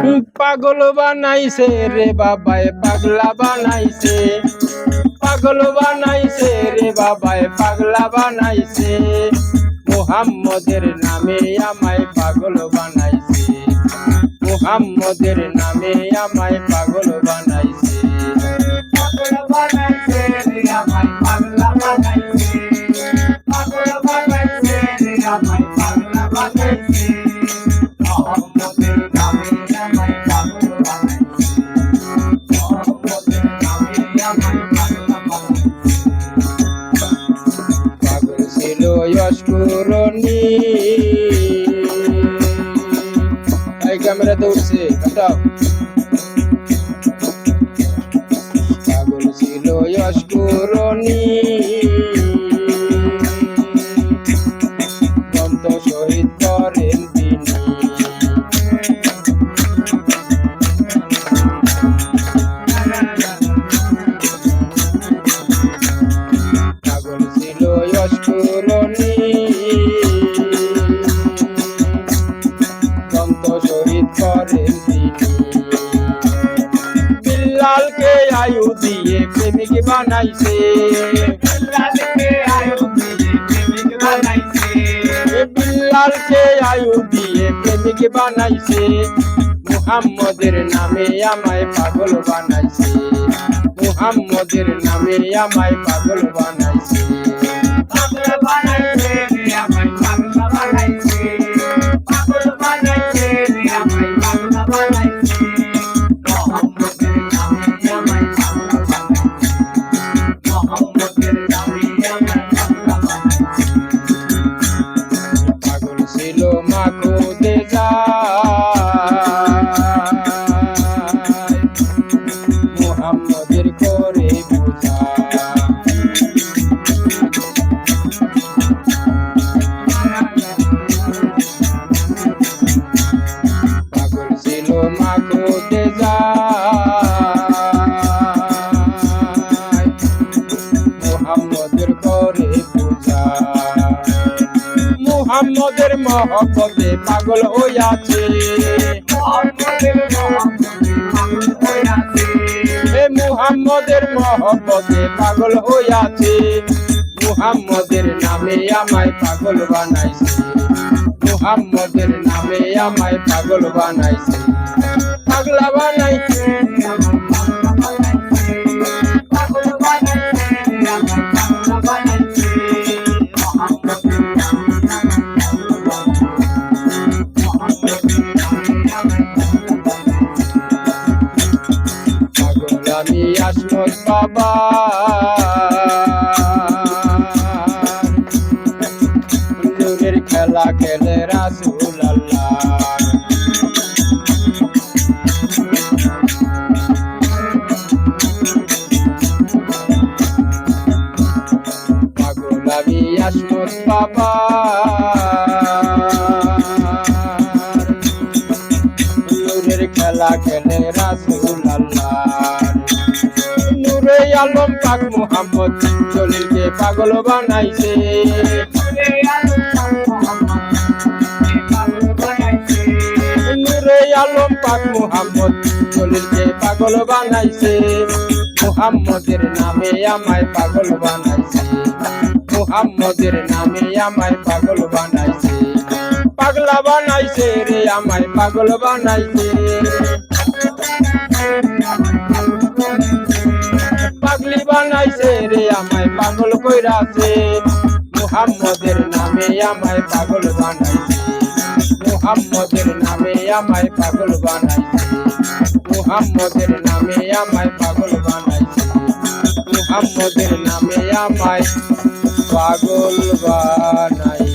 পাগল বানাইছে রে বাবায় পাগলা বানাইছে, পাগল বানাইছে রে বাবায় পাগলা বানাইছে, মুহাম্মদের নামে আমায় পাগল বানাইছে, মুহাম্মদের নামে আমায় পাগল বানাইছে। পাগল বানাইছে রে আমায় পাগলা বানাইছে, পাগল বানাইছে রে আমায় পাগলা বানাইছে, মুহাম্মদের নামে আমায় পাগল বানাইছে, মুহাম্মদের নামে আমায় পাগলা বানাইছে। পাগল ছিল অস্কুরনি, এই ক্যামেরা দৌড়ছে হটাও। পাগল ছিল অস্কুরনি, বন্ত শহীদ করেন তিনি, পাগল ছিল অস্কুরনি, বন্ত শহীদ করেন তিনি, বিল্লালকে আয়ু দিয়ে প্রেমিক বানাইছে, বিল্লালকে আয়ু দিয়ে প্রেমিক বানাইছে, বিল্লালকে আয়ু দিয়ে প্রেমিক বানাইছে, মুহাম্মদের নামে আমায় পাগল বানাইছে, মুহাম্মদের নামে আমায় পাগল বানাইছে। পাগল বানাইছে রে আমায় পাগলা বানাইছে, পাগল বানাইছে রে আমায় পাগলা বানাইছে, মুহাম্মদের নামে আমায় পাগলা বানাইছে, মুহাম্মদের নামে আমায় পাগলা বানাইছে। পাগল ছিল মাখুদে যায়, মুহাম্মদের করে বোঝা, পাগল ছিল মাখুদে যায়, মুহাম্মদের করে বোঝা, মুহাম্মদের মহব্বতে পাগল হইয়াছে, মুহাম্মদের মহব্বতে পাগল হইয়াছে, এ মুহাম্মদের মহব্বতে পাগল হইয়াছে, মুহাম্মদের নামে আমায় পাগল বানাইছে, মুহাম্মদের নামে আমায় পাগল বানাইছে, পাগলা বানাইছে, পাগল বানাইছে রে আমায় পাগলা বানাইছে, মুহাম্মদের নামে আমায় পাগলা বানাইছে, মুহাম্মদের নামে আমায় পাগলা বানাইছে। পাগল আমি আসমত বাবা, নূরের খেলা খেলে রাসূল আল্লাহ, পাগল আমি আসমত বাবা, নূরের খেলা খেলে রাসূল আল্লাহ, নূরে আলম পাক মুহাম্মদ জলিলকে পাগল বানাইছে, নূরে আলম পাক মুহাম্মদকে পাগল বানাইছে, নূরে আলম পাক মুহাম্মদ জলিলকে পাগল বানাইছে, মুহাম্মদের নামে আমায় পাগল বানাইছে, মুহাম্মদের নামে আমায় পাগল বানাইছে, পাগলা বানাইছে রে আমায় পাগল বানাইছে, পাগলি বানাইছে রে আমায় পাগল কইরাছে, মুহাম্মদের নামে আমায় পাগল বানাইছে, মুহাম্মদের নামে আমায় পাগল বানাইছে, মুহাম্মদের নামে আমায় পাগল বানাইছে, মুহাম্মদের নামে আমায় পাগল বানাইছে।